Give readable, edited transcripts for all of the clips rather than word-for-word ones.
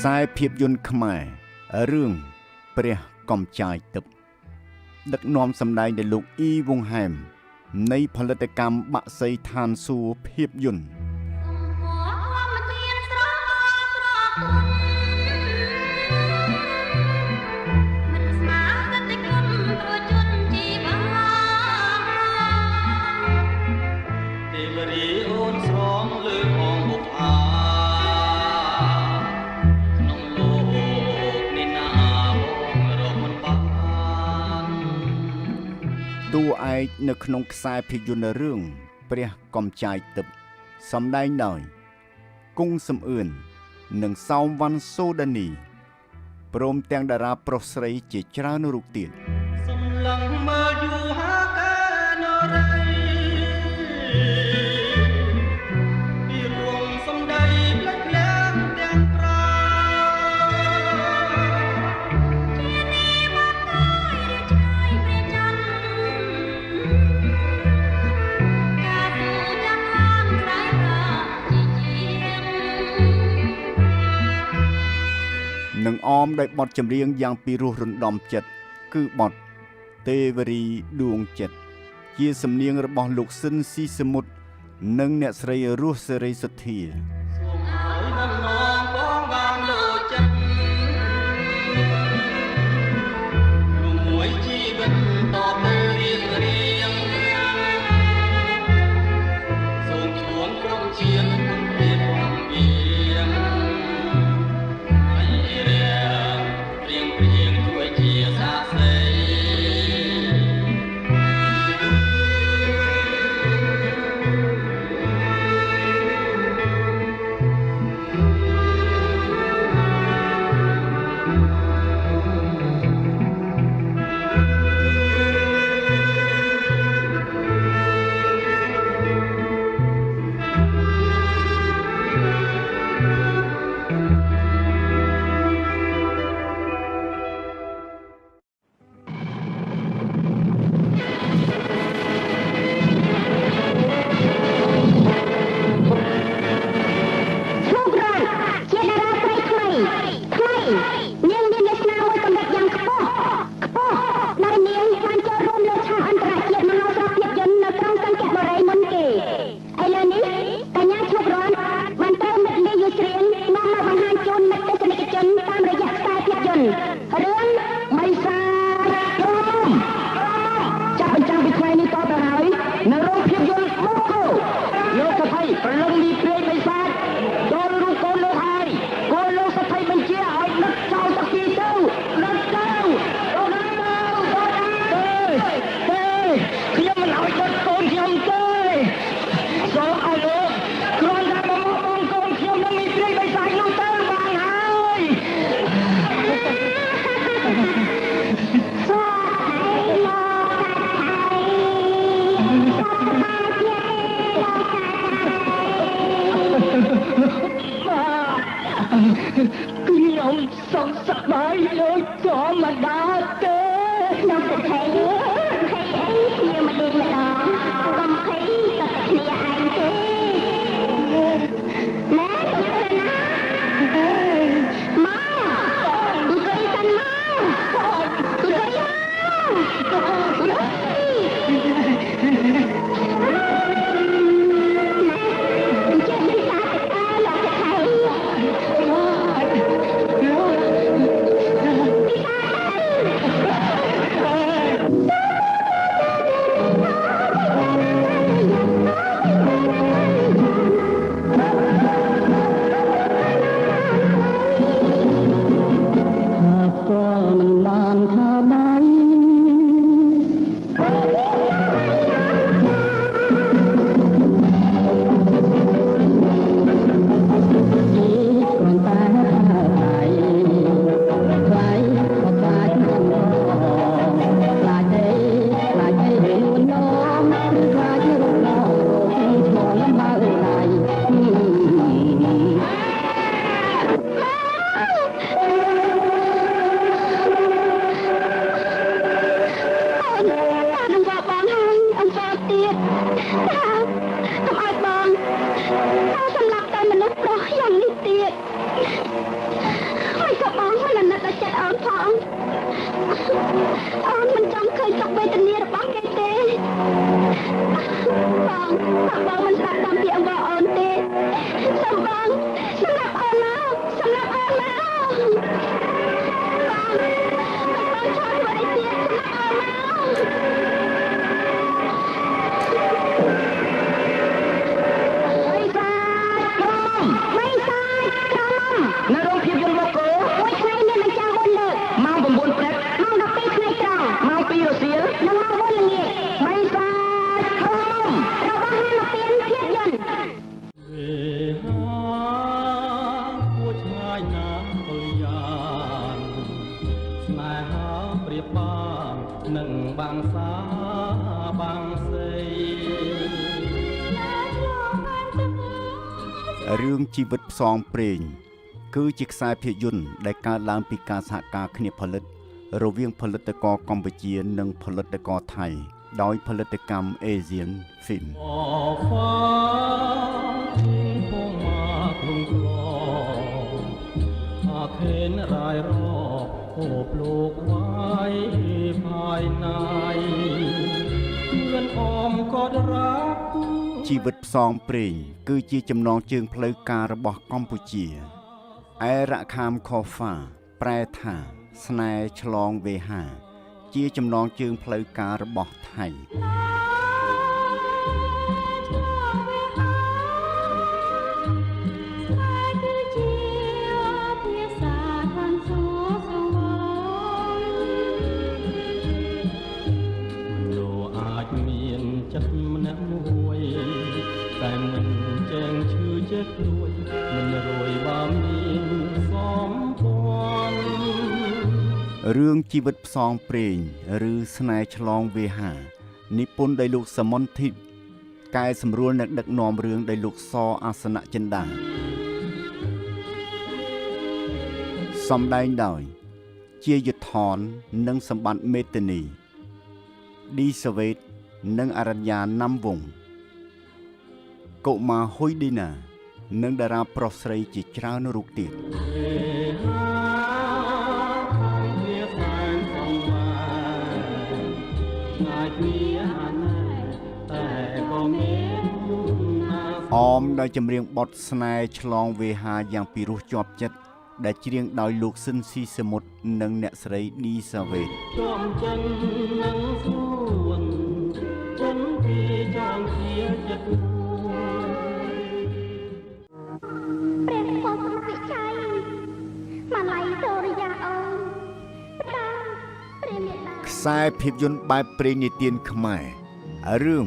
ខ្សែភាពយន្តខ្មែររឿងព្រះកំចាយទឹកដឹកនាំសម្ដែងដោយលោកអ៊ីវុងហែមនៃផលិតកម្មបាក់សីឋានសួគ៌ភាពយន្តតួឯកនៅក្នុងខ្សែភាពយន្តរឿងព្រះកំចាយទឹកសម្ដែងដោយគង់សំអឿននិងសោមវណ្ណសូដានីព្រមទាំងតារាប្រុសស្រីជាច្រើនរូបទៀតសម្លឹងមើលយូរហាកែនរៃពីរួមសំដីផ្លេចផ្លាំងទាំងប្រាជានេះមកទៅឆ្ងាយព្រះច័ន្ទការទូចាំខាងស្រ័យប្រាជាជានឹងអមដោយបទចម្រៀងយ៉ាងពីរោះរណ្ដំចិត្តគឺបទទេវរីដួងចិត្តជាសំនៀងរបស់លោកស៊ិនស៊ីសមុទ្រនិងអ្នកស្រីរស់សេរីសុទ្ធាសូមឲ្យដំណងបងបានលើចិត្តមួយជីវិតតទៅរៀងរៀងសូមជួនក្រុមជាងពីបងវាខ្ញុំសុខសប្បាយដូចធម្មតាទេខ្ញុំទៅថៃអីគ្នាមកដូចម្ដងកុំភ័យតែគ្នាឯងទេណែទៅណាមកអង្គុយសិនមកអង្គុយមក រឿងជីវិតផ្សងព្រេងគឺជាខ្សែភាពយន្តដែលកើតឡើងពីការសហការគ្នាផលិតរវាងផលិតករកម្ពុជានិងផលិតករថៃដោយផលិតកម្ម Asian Film ជីវិតផ្សងព្រេងគឺជាចំណងជើងផ្លូវការរបស់កម្ពុជាអេរ៉ាខាមខូហ្វាប្រែថាស្នេហ៍ឆ្លងវេហាជាចំណងជើងផ្លូវការរបស់ថៃរឿងជីវិតផ្សងព្រេងឬស្នេហ៍ឆ្លងវេហានិពន្ធដោយលោកសមនធីបកែសម្រួលអ្នកដឹកនាំរឿងដោយលោកសអាសនៈចិន្តាសម្ដែងដោយជាយុទ្ធននិងសម្បត្តិមេតានីឌីសាវេតនិងអរញ្ញាណាំវងកុមារហ៊ុយឌីណានិងតារាប្រុសស្រីជាច្រើនរូបទៀតអមដោយចម្រៀងបទស្នេហ៍ឆ្លងវេហាយ៉ាងពីរោះជាប់ចិត្តដែលច្រៀងដោយលោកស៊ិនស៊ីសមុទ្រនិងអ្នកស្រីឌីសាវេតខ្សែភាពយន្តបែបព្រេងនិទានខ្មែររឿង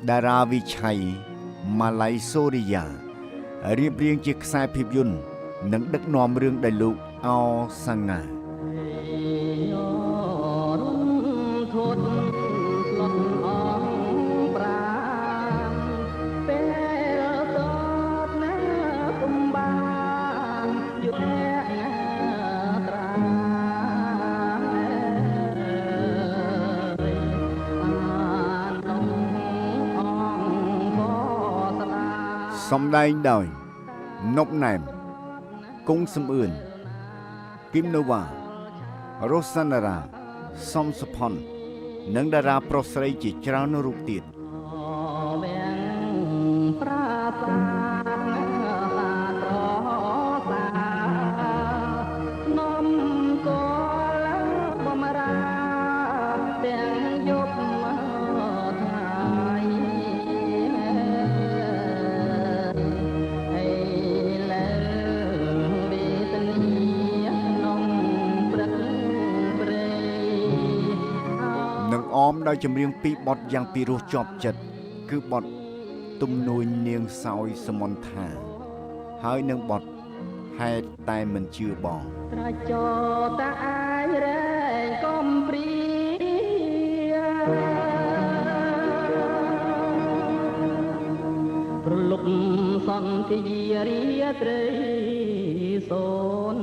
តារាវិឆ័យម៉ាឡៃសូរិយារៀបរៀងជាខ្សែភាពយន្តនិងដឹកនាំរឿងដោយលោកអោសាងាសម្ដែងដោយណប់ណែមគង់សំអឿនគឹមណូវ៉ារ៉ូសាណារ៉ាសំសុផុននិងតារាប្រុសស្រីជាច្រើនរូបទៀតអមដោយចម្រៀងពីរបទយ៉ាងពីរោះជាប់ចិត្តគឺបទទំនួញនាងសោយសមនថាហើយនឹងបទហេតុតែមិនជឿបងត្រចតាអាយរែងកំព្រីប្រលប់សន្ធារាត្រីសូន